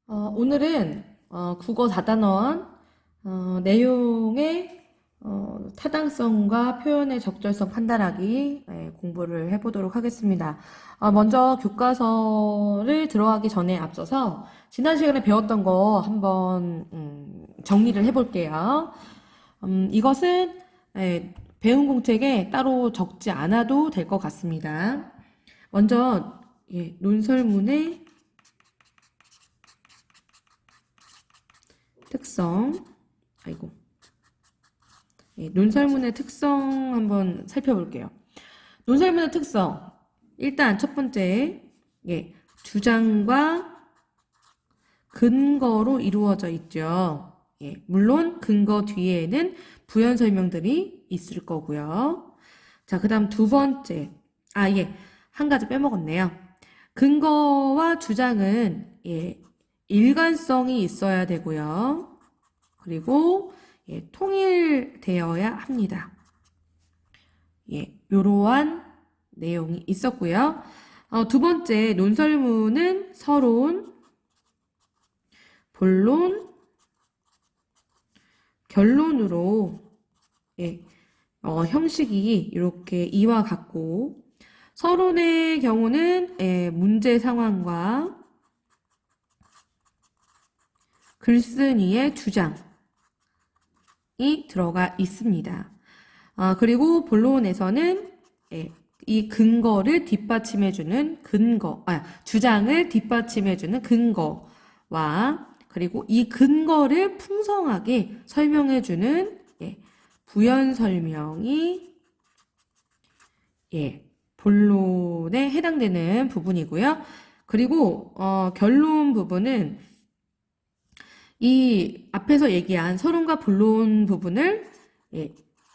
오늘은 국어 4단원 내용의 타당성과 표현의 적절성 판단하기 공부를 해보도록 하겠습니다. 먼저 교과서를 들어가기 전에 앞서서 지난 시간에 배웠던 거 한번 정리를 해볼게요. 이것은 배운 공책에 따로 적지 않아도 될 것 같습니다. 먼저 논설문의 특성, 논설문의 특성 한번 살펴볼게요. 논설문의 특성, 일단 첫 번째, 주장과 근거로 이루어져 있죠. 물론 근거 뒤에는 부연 설명들이 있을 거고요. 자, 그 다음 두 번째, 한 가지 빼먹었네요. 근거와 주장은 일관성이 있어야 되고요. 그리고 통일되어야 합니다. 이러한 내용이 있었고요. 두 번째, 논설문은 서론, 본론, 결론으로 형식이 이렇게 이와 같고, 서론의 경우는 문제 상황과 글쓴이의 주장이 들어가 있습니다. 그리고 본론에서는 이 근거를 뒷받침해주는 주장을 뒷받침해주는 근거와 그리고 이 근거를 풍성하게 설명해주는 부연 설명이 본론에 해당되는 부분이고요. 그리고 결론 부분은 이 앞에서 얘기한 서론과 본론 부분을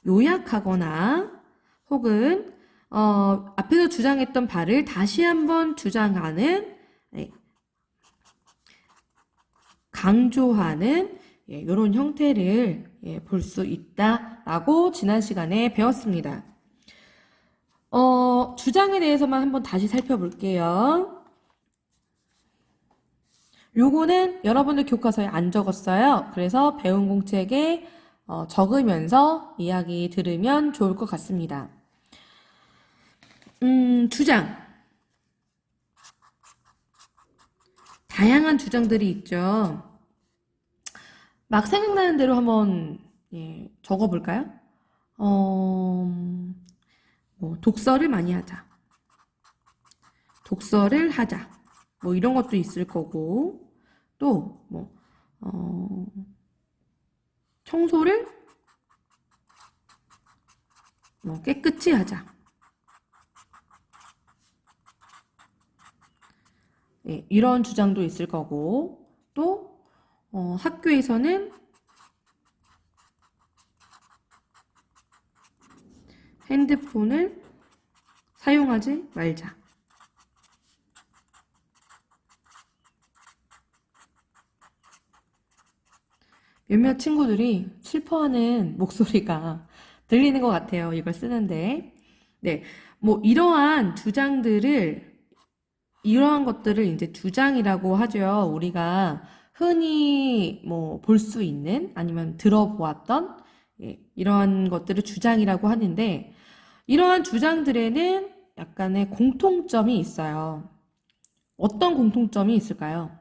요약하거나 혹은 앞에서 주장했던 바를 다시 한번 주장하는 강조하는 이런 형태를 볼 수 있다라고 지난 시간에 배웠습니다. 주장에 대해서만 한번 다시 살펴볼게요. 요거는 여러분들 교과서에 안 적었어요. 그래서 배운 공책에 적으면서 이야기 들으면 좋을 것 같습니다. 주장. 다양한 주장들이 있죠. 막 생각나는 대로 한번 적어볼까요? 독서를 많이 하자. 독서를 하자. 뭐 이런 것도 있을 거고 또 청소를 깨끗이 하자. 이런 주장도 있을 거고 또 학교에서는 핸드폰을 사용하지 말자. 몇몇 친구들이 슬퍼하는 목소리가 들리는 것 같아요. 이걸 쓰는데. 뭐 이러한 것들을 이제 주장이라고 하죠. 우리가 흔히 뭐 볼 수 있는 아니면 들어보았던 이러한 것들을 주장이라고 하는데 이러한 주장들에는 약간의 공통점이 있어요. 어떤 공통점이 있을까요?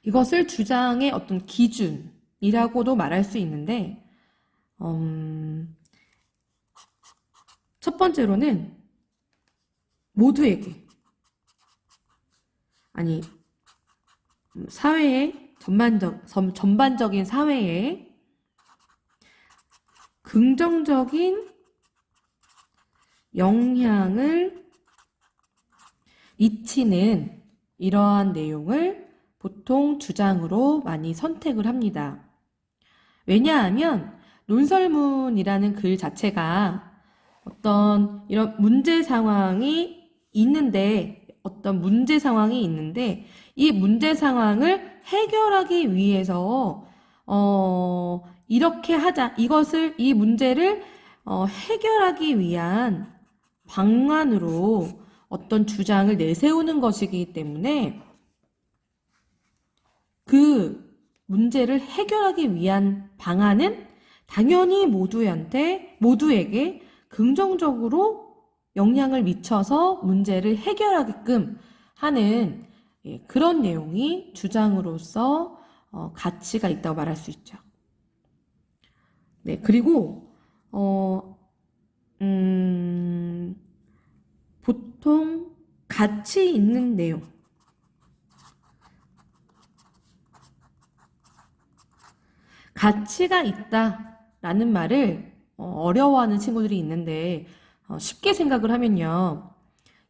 이것을 주장의 어떤 기준이라고도 말할 수 있는데, 첫 번째로는 모두에게, 사회의 전반적인 사회에 긍정적인 영향을 미치는 이러한 내용을 보통 주장으로 많이 선택을 합니다. 왜냐하면 논설문이라는 글 자체가 어떤 이런 문제 상황이 있는데 이 문제 상황을 해결하기 위해서 이렇게 하자. 이 문제를 해결하기 위한 방안으로 어떤 주장을 내세우는 것이기 때문에 그 문제를 해결하기 위한 방안은 당연히 모두에게 긍정적으로 영향을 미쳐서 문제를 해결하게끔 하는 그런 내용이 주장으로서 가치가 있다고 말할 수 있죠. 네, 그리고 보통 가치 있는 내용, 가치가 있다라는 말을 어려워하는 친구들이 있는데 쉽게 생각을 하면요.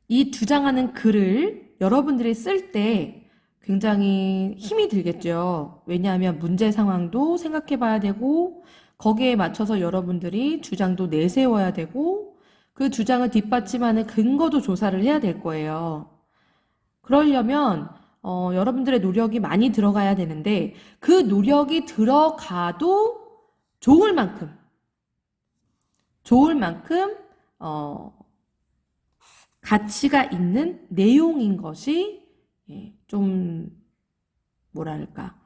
이 주장하는 글을 여러분들이 쓸 때 굉장히 힘이 들겠죠. 왜냐하면 문제 상황도 생각해 봐야 되고 거기에 맞춰서 여러분들이 주장도 내세워야 되고 그 주장을 뒷받침하는 근거도 조사를 해야 될 거예요. 그러려면 여러분들의 노력이 많이 들어가야 되는데 그 노력이 들어가도 좋을 만큼 가치가 있는 내용인 것이 좀 뭐랄까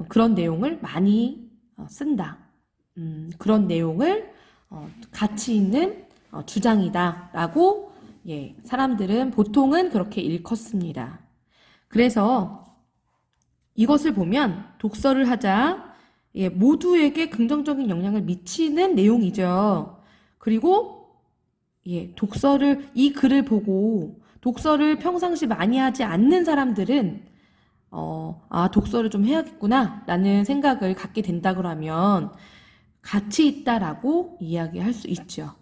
그런 내용을 많이 쓴다. 그런 내용을 가치 있는 주장이다라고 사람들은 보통은 그렇게 일컫습니다. 그래서 이것을 보면 독서를 하자 모두에게 긍정적인 영향을 미치는 내용이죠. 그리고 이 글을 보고 독서를 평상시 많이 하지 않는 사람들은 독서를 좀 해야겠구나 라는 생각을 갖게 된다고 하면 가치 있다라고 이야기할 수 있죠.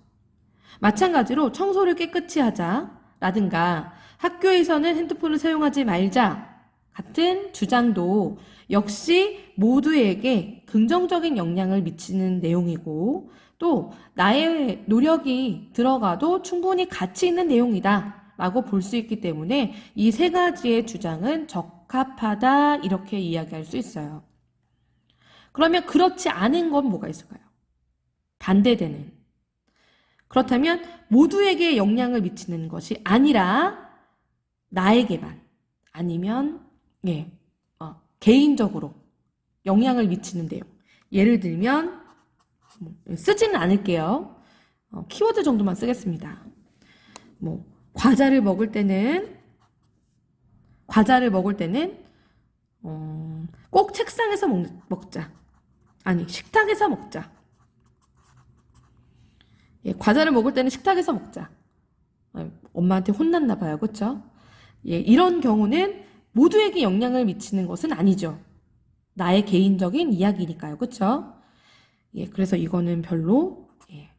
마찬가지로 청소를 깨끗이 하자 라든가 학교에서는 핸드폰을 사용하지 말자 같은 주장도 역시 모두에게 긍정적인 영향을 미치는 내용이고 또 나의 노력이 들어가도 충분히 가치 있는 내용이다 라고 볼 수 있기 때문에 이 세 가지의 주장은 적합하다 이렇게 이야기할 수 있어요. 그러면 그렇지 않은 건 뭐가 있을까요? 반대되는. 그렇다면 모두에게 영향을 미치는 것이 아니라 나에게만 아니면 개인적으로 영향을 미치는 내용. 예를 들면 쓰지는 않을게요. 키워드 정도만 쓰겠습니다. 과자를 먹을 때는 꼭 책상에서 먹자. 아니, 식탁에서 먹자. 과자를 먹을 때는 식탁에서 먹자. 엄마한테 혼났나 봐요. 그렇죠? 이런 경우는 모두에게 영향을 미치는 것은 아니죠. 나의 개인적인 이야기니까요. 그렇죠? 그래서 이거는 별로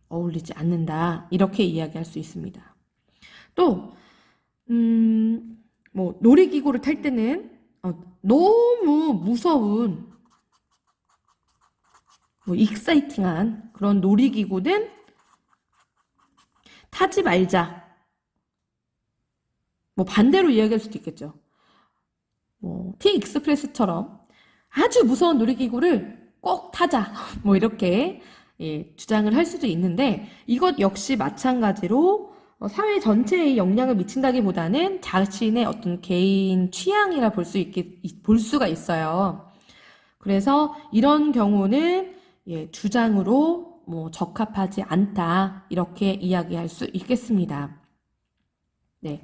어울리지 않는다. 이렇게 이야기할 수 있습니다. 또 놀이기구를 탈 때는 너무 무서운 익사이팅한 그런 놀이기구는 타지 말자. 반대로 이야기할 수도 있겠죠. 티익스프레스처럼 아주 무서운 놀이기구를 꼭 타자. 이렇게 주장을 할 수도 있는데 이것 역시 마찬가지로 사회 전체에 영향을 미친다기보다는 자신의 어떤 개인 취향이라 볼 수가 있어요. 그래서 이런 경우는 주장으로 적합하지 않다 이렇게 이야기할 수 있겠습니다. 네,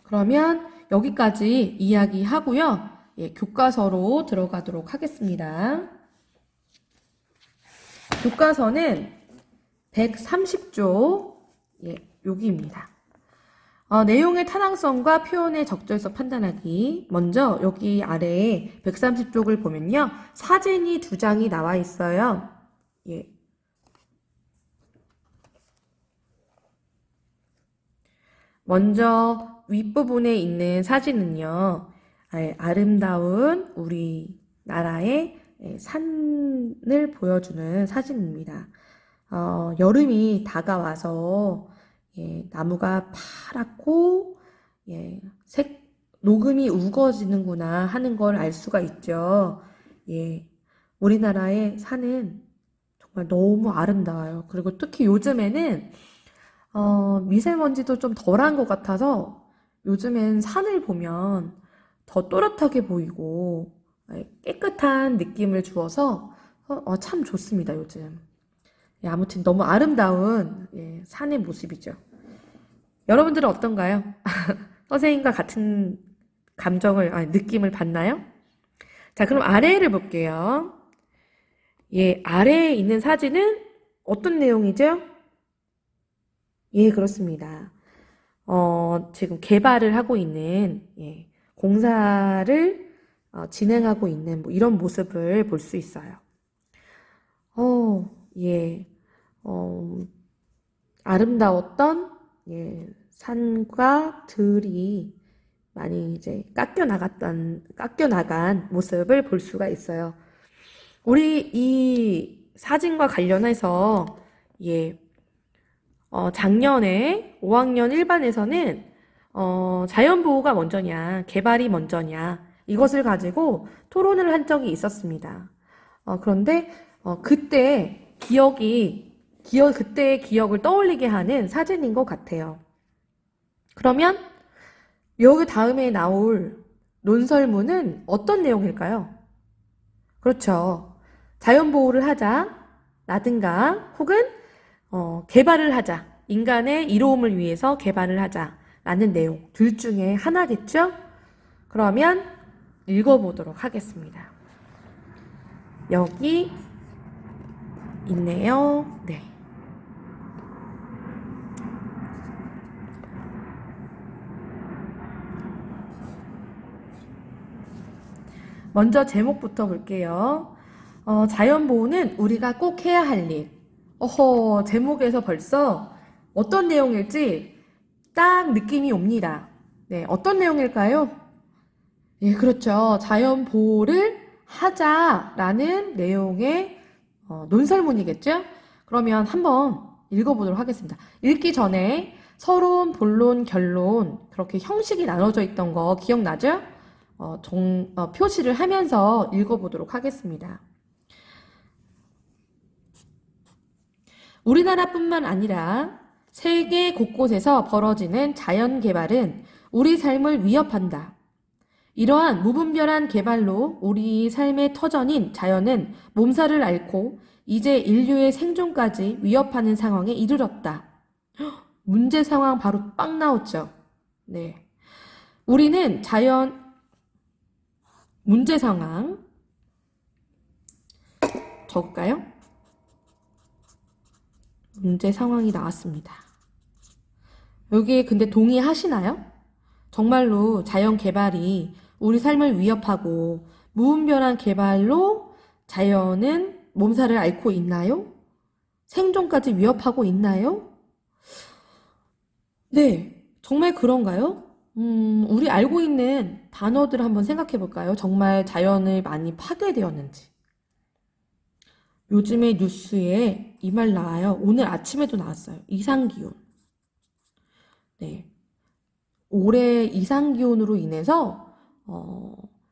그러면 여기까지 이야기하고요. 교과서로 들어가도록 하겠습니다. 교과서는 130조 여기입니다. 내용의 타당성과 표현의 적절성 판단하기. 먼저 여기 아래에 130쪽을 보면요. 사진이 2장이 나와 있어요. 먼저 윗부분에 있는 사진은요. 아름다운 우리나라의 산을 보여주는 사진입니다. 여름이 다가와서 나무가 파랗고 녹음이 우거지는구나 하는 걸 알 수가 있죠. 우리나라의 산은 정말 너무 아름다워요. 그리고 특히 요즘에는 미세먼지도 좀 덜한 것 같아서 요즘엔 산을 보면 더 또렷하게 보이고 깨끗한 느낌을 주어서 참 좋습니다, 요즘. 예, 아무튼 너무 아름다운 산의 모습이죠. 여러분들은 어떤가요? 선생님과 같은 느낌을 받나요? 자, 그럼 아래를 볼게요. 예, 아래에 있는 사진은 어떤 내용이죠? 예, 그렇습니다. 지금 개발을 하고 있는, 공사를 진행하고 있는 뭐 이런 모습을 볼 수 있어요. 예, 아름다웠던, 산과 들이 많이 이제 깎여나간 모습을 볼 수가 있어요. 우리 이 사진과 관련해서, 작년에 5학년 1반에서는, 자연보호가 먼저냐, 개발이 먼저냐, 이것을 가지고 토론을 한 적이 있었습니다. 그런데, 그때의 기억을 떠올리게 하는 사진인 것 같아요. 그러면, 여기 다음에 나올 논설문은 어떤 내용일까요? 그렇죠. 자연보호를 하자, 라든가, 혹은, 개발을 하자. 인간의 이로움을 위해서 개발을 하자. 라는 내용. 둘 중에 하나겠죠? 그러면 읽어보도록 하겠습니다. 여기 있네요. 네. 먼저 제목부터 볼게요. 자연보호는 우리가 꼭 해야 할 일. 제목에서 벌써 어떤 내용일지 딱 느낌이 옵니다. 네, 어떤 내용일까요? 예, 그렇죠. 자연보호를 하자라는 내용의 논설문이겠죠? 그러면 한번 읽어보도록 하겠습니다. 읽기 전에 서론, 본론, 결론 그렇게 형식이 나눠져 있던 거 기억나죠? 표시를 하면서 읽어보도록 하겠습니다. 우리나라뿐만 아니라 세계 곳곳에서 벌어지는 자연 개발은 우리 삶을 위협한다. 이러한 무분별한 개발로 우리 삶의 터전인 자연은 몸살을 앓고 이제 인류의 생존까지 위협하는 상황에 이르렀다. 문제 상황 바로 빵 나왔죠. 네. 우리는 문제 상황 적을까요? 문제 상황이 나왔습니다. 여기에 근데 동의하시나요? 정말로 자연 개발이 우리 삶을 위협하고 무분별한 개발로 자연은 몸살을 앓고 있나요? 생존까지 위협하고 있나요? 네, 정말 그런가요? 우리 알고 있는 단어들 한번 생각해 볼까요? 정말 자연을 많이 파괴되었는지. 요즘에 뉴스에 이 말 나와요. 오늘 아침에도 나왔어요. 이상기온. 네. 올해 이상기온으로 인해서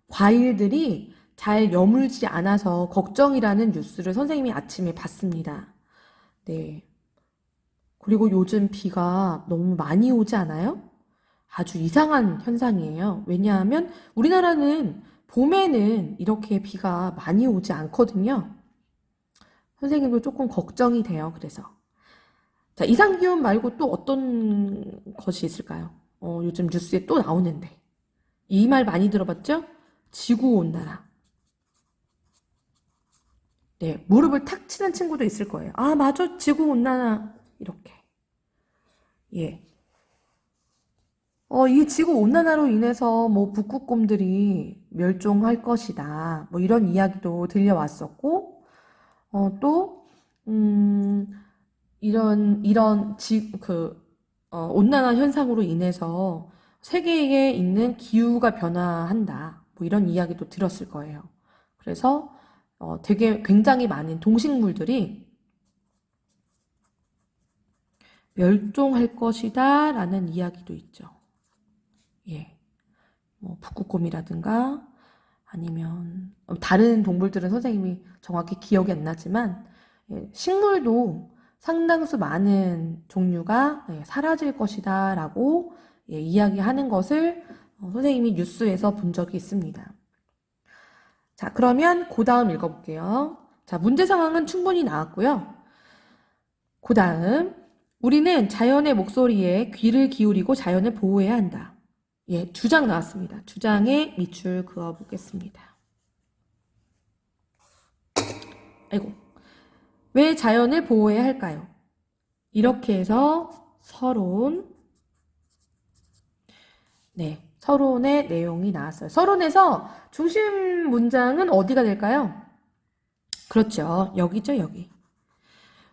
과일들이 잘 여물지 않아서 걱정이라는 뉴스를 선생님이 아침에 봤습니다. 네. 그리고 요즘 비가 너무 많이 오지 않아요? 아주 이상한 현상이에요. 왜냐하면 우리나라는 봄에는 이렇게 비가 많이 오지 않거든요. 선생님도 조금 걱정이 돼요. 그래서. 자, 이상기온 말고 또 어떤 것이 있을까요? 요즘 뉴스에 또 나오는데. 이 말 많이 들어봤죠? 지구온난화. 네, 무릎을 탁 치는 친구도 있을 거예요. 아, 맞아. 지구온난화. 이렇게. 예. 이 지구온난화로 인해서 뭐 북극곰들이 멸종할 것이다. 뭐 이런 이야기도 들려왔었고, 또, 온난화 현상으로 인해서 세계에 있는 기후가 변화한다. 뭐 이런 이야기도 들었을 거예요. 그래서 되게 굉장히 많은 동식물들이 멸종할 것이다 라는 이야기도 있죠. 예. 뭐 북극곰이라든가 아니면 다른 동물들은 선생님이 정확히 기억이 안 나지만 식물도 상당수 많은 종류가 사라질 것이다 라고 이야기하는 것을 선생님이 뉴스에서 본 적이 있습니다. 자, 그러면 그 다음 읽어볼게요. 자, 문제 상황은 충분히 나왔고요. 그 다음, 우리는 자연의 목소리에 귀를 기울이고 자연을 보호해야 한다. 예, 주장 나왔습니다. 주장에 밑줄 그어 보겠습니다. 아이고, 왜 자연을 보호해야 할까요? 이렇게 해서 서론의 내용이 나왔어요. 서론에서 중심 문장은 어디가 될까요? 그렇죠. 여기죠, 여기.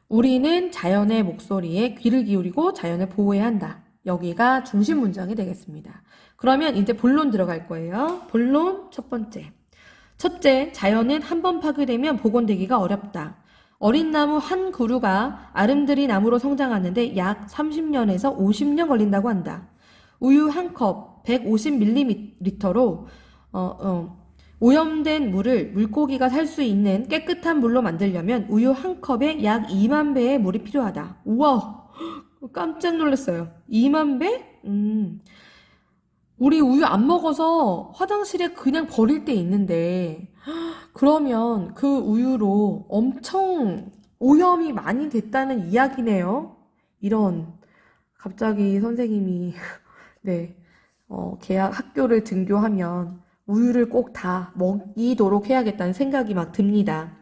우리는 자연의 목소리에 귀를 기울이고 자연을 보호해야 한다. 여기가 중심 문장이 되겠습니다. 그러면 이제 본론 들어갈 거예요. 본론 첫 번째. 첫째, 자연은 한 번 파괴되면 복원되기가 어렵다. 어린 나무 한 그루가 아름드리 나무로 성장하는데 약 30년에서 50년 걸린다고 한다. 우유 한 컵 150ml로 오염된 물을 물고기가 살 수 있는 깨끗한 물로 만들려면 우유 한 컵에 약 2만 배의 물이 필요하다. 우와, 깜짝 놀랐어요. 2만 배? 우리 우유 안 먹어서 화장실에 그냥 버릴 때 있는데, 그러면 그 우유로 엄청 오염이 많이 됐다는 이야기네요. 이런, 갑자기 선생님이, 네, 계약 학교를 등교하면 우유를 꼭 다 먹이도록 해야겠다는 생각이 막 듭니다.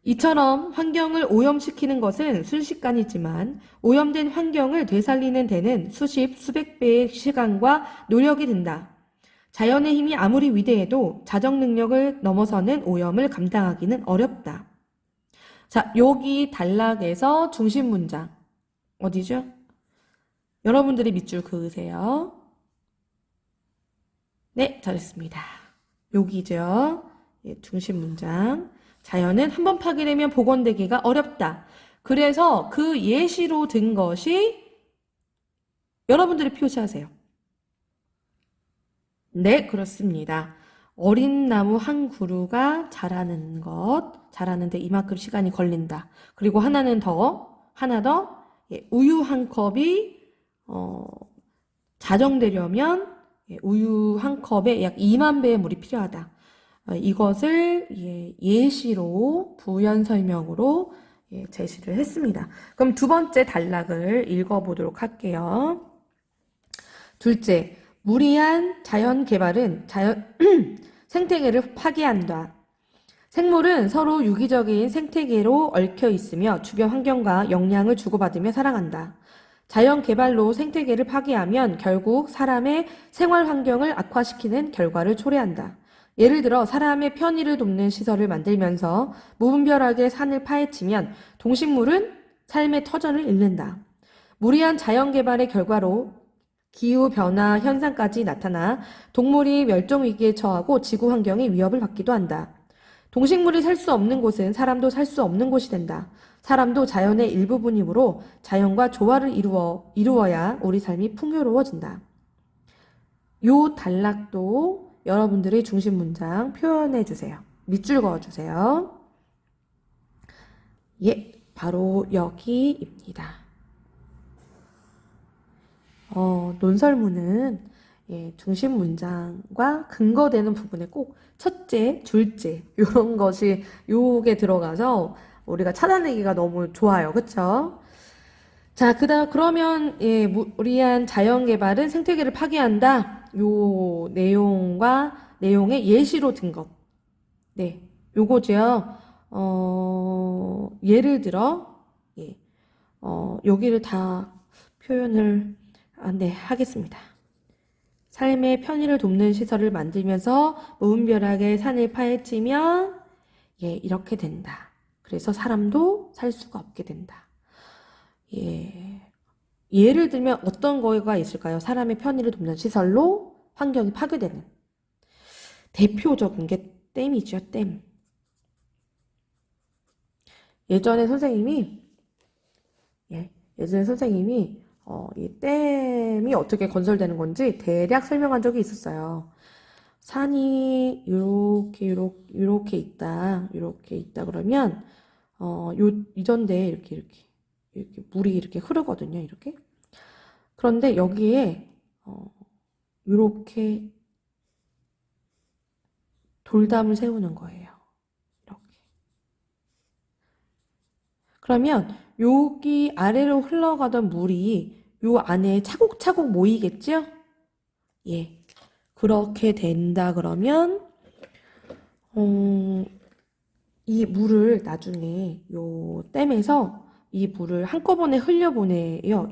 이처럼 환경을 오염시키는 것은 순식간이지만 오염된 환경을 되살리는 데는 수십, 수백 배의 시간과 노력이 든다. 자연의 힘이 아무리 위대해도 자정 능력을 넘어서는 오염을 감당하기는 어렵다. 자, 여기 단락에서 중심 문장. 어디죠? 여러분들이 밑줄 그으세요. 네, 잘했습니다. 여기죠. 예, 중심 문장. 자연은 한 번 파괴되면 복원되기가 어렵다. 그래서 그 예시로 든 것이 여러분들이 표시하세요. 네, 그렇습니다. 어린 나무 한 그루가 자라는데 이만큼 시간이 걸린다. 그리고 하나 더, 예, 우유 한 컵이, 자정되려면 예, 우유 한 컵에 약 2만 배의 물이 필요하다. 이것을 예시로 부연 설명으로 제시를 했습니다. 그럼 두 번째 단락을 읽어보도록 할게요. 둘째, 무리한 자연 개발은 생태계를 파괴한다. 생물은 서로 유기적인 생태계로 얽혀 있으며 주변 환경과 영향을 주고받으며 살아간다. 자연 개발로 생태계를 파괴하면 결국 사람의 생활 환경을 악화시키는 결과를 초래한다. 예를 들어 사람의 편의를 돕는 시설을 만들면서 무분별하게 산을 파헤치면 동식물은 삶의 터전을 잃는다. 무리한 자연 개발의 결과로 기후변화 현상까지 나타나 동물이 멸종위기에 처하고 지구 환경이 위협을 받기도 한다. 동식물이 살 수 없는 곳은 사람도 살 수 없는 곳이 된다. 사람도 자연의 일부분이므로 자연과 조화를 이루어야 우리 삶이 풍요로워진다. 요 단락도 여러분들의 중심 문장 표현해 주세요. 밑줄 그어 주세요. 예, 바로 여기입니다. 논설문은 중심 문장과 근거되는 부분에 꼭 첫째, 둘째 이런 것이 요게 들어가서 우리가 찾아내기가 너무 좋아요. 그쵸? 자, 그러면 무리한 자연 개발은 생태계를 파괴한다. 요 내용의 예시로 든 것. 네, 요거죠. 예를 들어 여기를 다 표현을 네, 하겠습니다. 삶의 편의를 돕는 시설을 만들면서 무분별하게 산을 파헤치면 이렇게 된다. 그래서 사람도 살 수가 없게 된다. 예를 들면 어떤 거가 있을까요? 사람의 편의를 돕는 시설로 환경이 파괴되는. 대표적인 게 댐이죠, 댐. 예전에 선생님이 이 댐이 어떻게 건설되는 건지 대략 설명한 적이 있었어요. 산이 요렇게 있다 그러면 이전대에 이렇게 물이 이렇게 흐르거든요, 이렇게. 그런데 여기에 이렇게 돌담을 세우는 거예요. 이렇게. 그러면 여기 아래로 흘러가던 물이 요 안에 차곡차곡 모이겠죠? 예. 그렇게 된다 그러면 이 물을 나중에 요 댐에서 이 물을 한꺼번에 흘려보내요.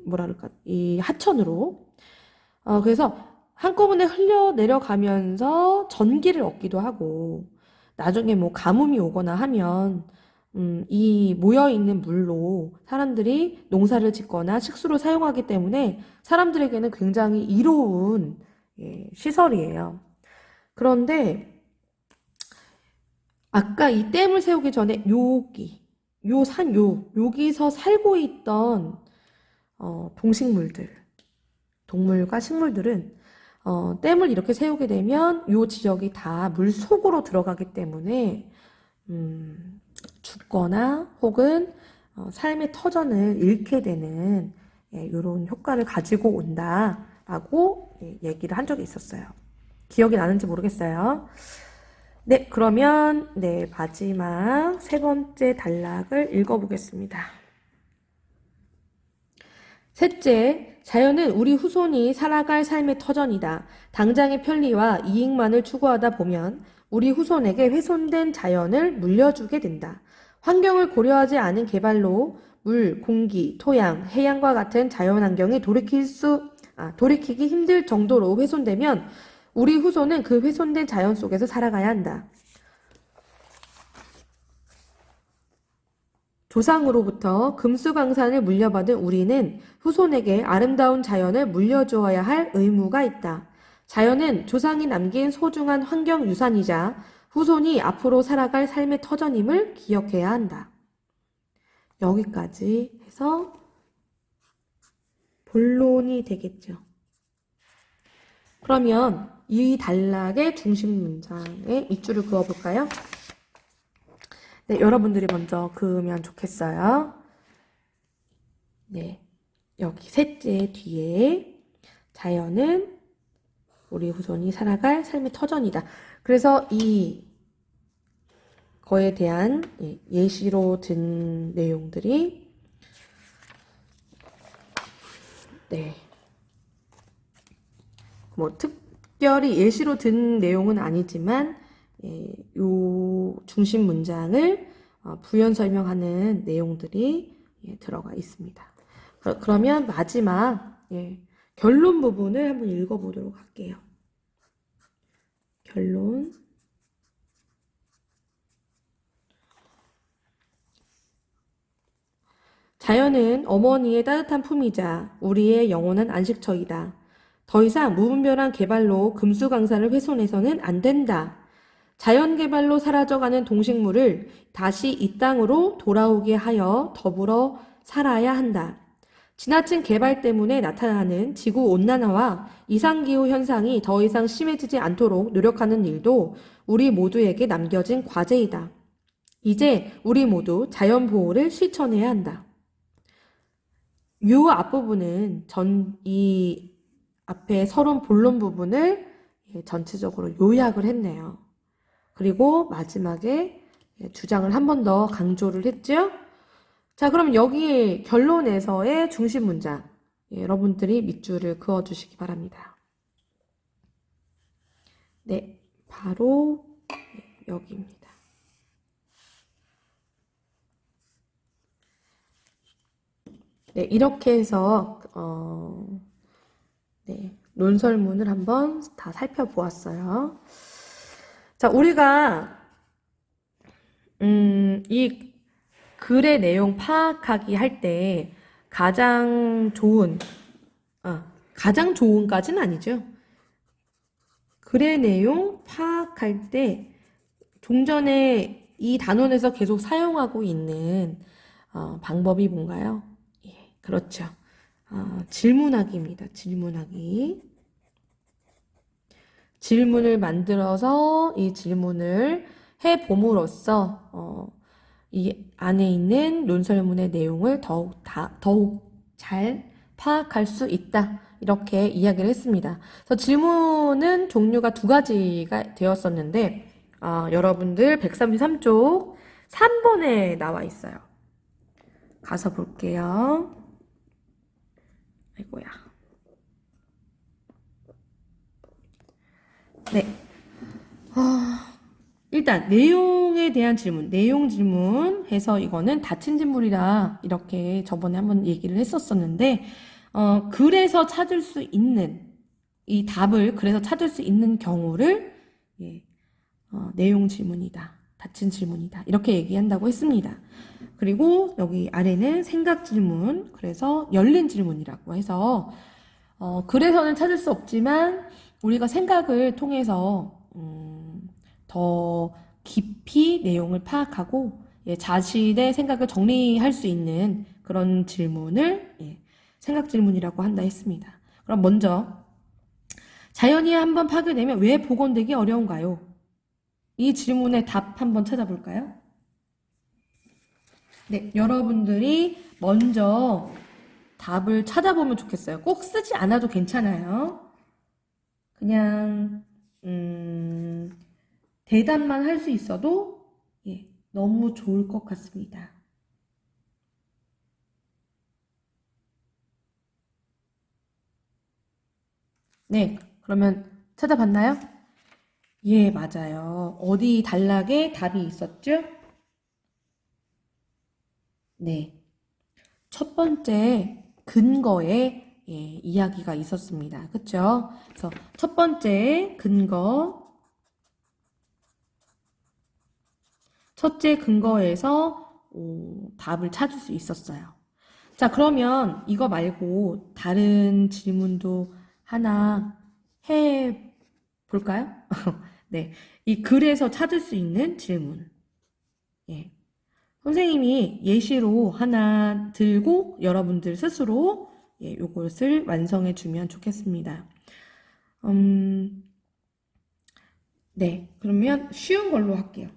뭐라 그럴까? 이 하천으로. 그래서 한꺼번에 흘려 내려가면서 전기를 얻기도 하고, 나중에 뭐 가뭄이 오거나 하면, 이 모여있는 물로 사람들이 농사를 짓거나 식수로 사용하기 때문에 사람들에게는 굉장히 이로운 시설이에요. 그런데 아까 이 댐을 세우기 전에 여기서 살고 있던 동식물들, 동물과 식물들은 댐을 이렇게 세우게 되면 요 지역이 다 물 속으로 들어가기 때문에 죽거나 혹은 삶의 터전을 잃게 되는 이런 효과를 가지고 온다라고 얘기를 한 적이 있었어요. 기억이 나는지 모르겠어요. 네, 그러면 마지막 세 번째 단락을 읽어보겠습니다. 셋째, 자연은 우리 후손이 살아갈 삶의 터전이다. 당장의 편리와 이익만을 추구하다 보면 우리 후손에게 훼손된 자연을 물려주게 된다. 환경을 고려하지 않은 개발로 물, 공기, 토양, 해양과 같은 자연환경이 돌이키기 힘들 정도로 훼손되면 우리 후손은 그 훼손된 자연 속에서 살아가야 한다. 조상으로부터 금수강산을 물려받은 우리는 후손에게 아름다운 자연을 물려주어야 할 의무가 있다. 자연은 조상이 남긴 소중한 환경유산이자 후손이 앞으로 살아갈 삶의 터전임을 기억해야 한다. 여기까지 해서 본론이 되겠죠. 그러면 이 단락의 중심 문장에 밑줄을 그어볼까요? 네, 여러분들이 먼저 그으면 좋겠어요. 네, 여기 셋째 뒤에 자연은 우리 후손이 살아갈 삶의 터전이다. 그래서 이 거에 대한 예시로 든 내용들이 뭐 특별히 예시로 든 내용은 아니지만 요 중심 문장을 부연 설명하는 내용들이 들어가 있습니다. 그러면 마지막 결론 부분을 한번 읽어보도록 할게요. 결론. 자연은 어머니의 따뜻한 품이자 우리의 영원한 안식처이다. 더 이상 무분별한 개발로 금수강산을 훼손해서는 안 된다. 자연 개발로 사라져가는 동식물을 다시 이 땅으로 돌아오게 하여 더불어 살아야 한다. 지나친 개발 때문에 나타나는 지구온난화와 이상기후 현상이 더 이상 심해지지 않도록 노력하는 일도 우리 모두에게 남겨진 과제이다. 이제 우리 모두 자연 보호를 실천해야 한다. 이 앞부분은 이 앞에 서론 본론 부분을 전체적으로 요약을 했네요. 그리고 마지막에 주장을 한 번 더 강조를 했죠. 자, 그럼 여기 결론에서의 중심 문장 여러분들이 밑줄을 그어주시기 바랍니다. 네, 바로 여기입니다. 네, 이렇게 해서 논설문을 한번 다 살펴보았어요. 자, 우리가 이 글의 내용 파악하기 할 때 가장 좋은까지는 아니죠. 글의 내용 파악할 때 종전에 이 단원에서 계속 사용하고 있는 방법이 뭔가요? 예, 그렇죠. 질문하기입니다. 질문하기. 질문을 만들어서 이 질문을 해봄으로써 이 안에 있는 논설문의 내용을 더욱 잘 파악할 수 있다. 이렇게 이야기를 했습니다. 그래서 질문은 종류가 두 가지가 되었었는데, 여러분들 133쪽 3번에 나와 있어요. 가서 볼게요. 아이고야. 네. 일단 내용에 대한 질문, 내용 질문 해서 이거는 닫힌 질문이라 이렇게 저번에 한번 얘기를 했었었는데, 그래서 찾을 수 있는 이 답을 그래서 찾을 수 있는 경우를 예, 내용 질문이다, 닫힌 질문이다 이렇게 얘기한다고 했습니다. 그리고 여기 아래는 생각 질문, 그래서 열린 질문이라고 해서 그래서는 찾을 수 없지만 우리가 생각을 통해서 더 깊이 내용을 파악하고 자신의 생각을 정리할 수 있는 그런 질문을 생각 질문이라고 한다 했습니다. 그럼 먼저 자연이 한번 파괴되면 왜 복원되기 어려운가요? 이 질문의 답 한번 찾아볼까요? 네, 여러분들이 먼저 답을 찾아보면 좋겠어요. 꼭 쓰지 않아도 괜찮아요. 그냥 대답만 할 수 있어도 너무 좋을 것 같습니다. 네, 그러면 찾아봤나요? 예, 맞아요. 어디 단락에 답이 있었죠? 네. 첫 번째 근거에 이야기가 있었습니다. 그쵸? 그래서 첫 번째 근거, 첫째 근거에서 답을 찾을 수 있었어요. 자, 그러면 이거 말고 다른 질문도 하나 해 볼까요? 네. 이 글에서 찾을 수 있는 질문. 예. 선생님이 예시로 하나 들고 여러분들 스스로 요것을 완성해 주면 좋겠습니다. 네. 그러면 쉬운 걸로 할게요.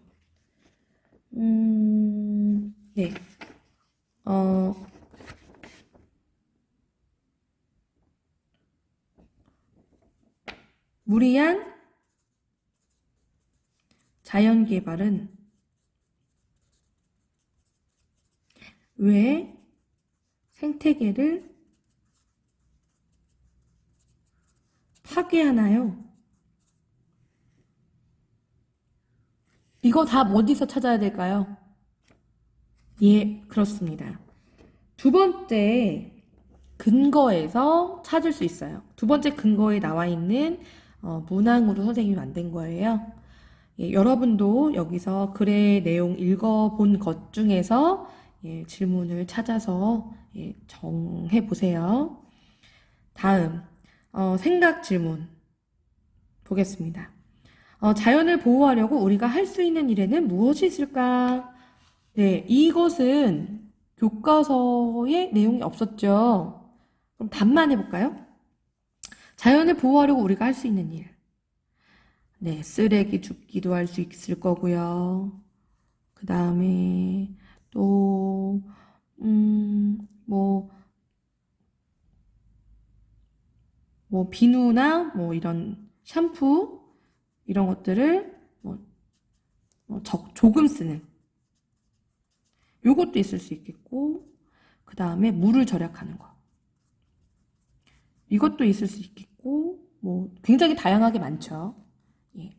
네. 무리한 자연 개발은 왜 생태계를 파괴하나요? 이거 답 어디서 찾아야 될까요? 예, 그렇습니다. 두 번째 근거에서 찾을 수 있어요. 두 번째 근거에 나와 있는 문항으로 선생님이 만든 거예요. 예, 여러분도 여기서 글의 내용 읽어본 것 중에서 질문을 찾아서 정해 보세요. 다음 생각 질문 보겠습니다. 자연을 보호하려고 우리가 할 수 있는 일에는 무엇이 있을까? 네, 이것은 교과서에 내용이 없었죠. 그럼 답만 해볼까요? 자연을 보호하려고 우리가 할 수 있는 일. 네, 쓰레기 줍기도 할 수 있을 거고요. 그 다음에 또, 뭐, 비누나 이런 샴푸, 이런 것들을 조금 쓰는. 요것도 있을 수 있겠고, 그 다음에 물을 절약하는 거. 이것도 있을 수 있겠고, 굉장히 다양하게 많죠. 예.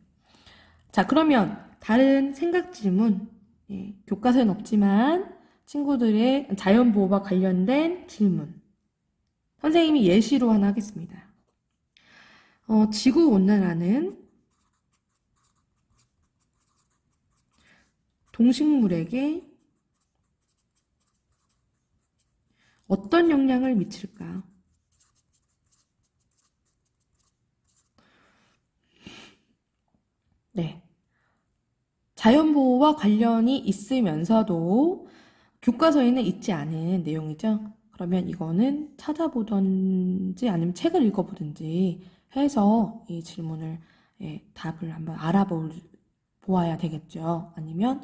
자, 그러면 다른 생각 질문, 교과서엔 없지만 친구들의 자연보호와 관련된 질문. 선생님이 예시로 하나 하겠습니다. 지구온난화는 동식물에게 어떤 영향을 미칠까? 네. 자연보호와 관련이 있으면서도 교과서에는 있지 않은 내용이죠. 그러면 이거는 찾아보던지 아니면 책을 읽어보든지 해서 이 질문을 답을 한번 보아야 되겠죠. 아니면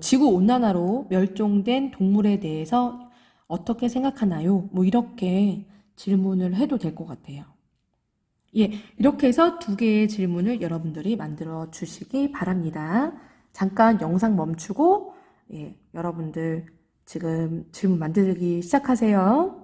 지구 온난화로 멸종된 동물에 대해서 어떻게 생각하나요? 이렇게 질문을 해도 될 것 같아요. 예, 이렇게 해서 2개의 질문을 여러분들이 만들어 주시기 바랍니다. 잠깐 영상 멈추고, 예, 여러분들 지금 질문 만들기 시작하세요.